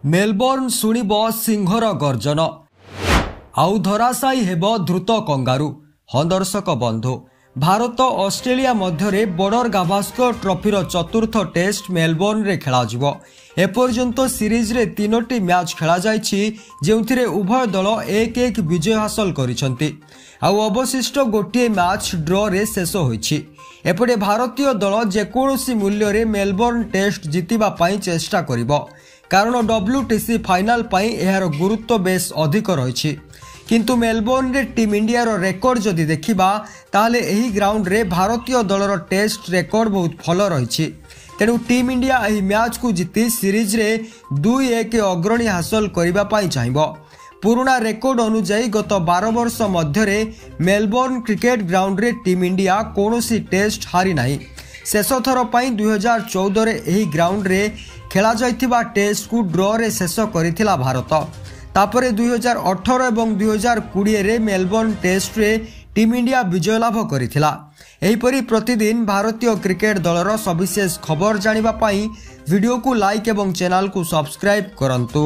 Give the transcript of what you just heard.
Melbourne शुणिब सिंहर गर्जन आउ धराशायी हेब द्रुत कंगारू। हाँ दर्शक बंधु, भारत ऑस्ट्रेलिया मध्य बॉर्डर गाभास्कर ट्रॉफीर चतुर्थ टेस्ट मेलबोर्न रे खेला जिवो। एपर्यंत सीरीज रे 3टी मैच खेला जायछि, जेउथिरे उभय दल 1-1 विजय हासिल करिसंती। आउ अवशिष्ट गोटे मैच ड्र रे शेष होइछि। एपटे भारतीय दल जेकोसी मूल्य रे मेलबोर्न टेस्ट जितिबा पई चेष्टा करिवो, कारण WTC फाइनल पई एहार गुरुत्व बेस अधिक रहिछि। किंतु मेलबोर्न रे टीम इंडिया रो रेकर्ड जदि देखिबा ताहले एही ग्राउंड रे भारतीय दलर टेस्ट रेकर्ड बहुत भल रहिछि। तेणु टीम इंडिया एही मैच को जीति सीरीज रे 2-1 अग्रणी हासिल करिबा पई चाहिबो। पुराना रेकर्ड अनुसार गत 12 वर्ष मध्य मेलबोर्न क्रिकेट ग्राउंड रे टीम इंडिया कोनोसी टेस्ट हारी नाही। शेष थर पई 2014 रे एही ग्राउंड रे खेला जाइथिबा टेस्ट को ड्र रे शेष करिथिला भारत। तापरे 2018 एवं 2020 रे मेलबोर्न टेस्ट रे टीम इंडिया विजय लाभ करिथिला। एहीपरि प्रतिदिन भारतीय क्रिकेट दलर सविशेष खबर जानिबा पई वीडियो को लाइक एवं चैनल को सब्सक्राइब करंतु।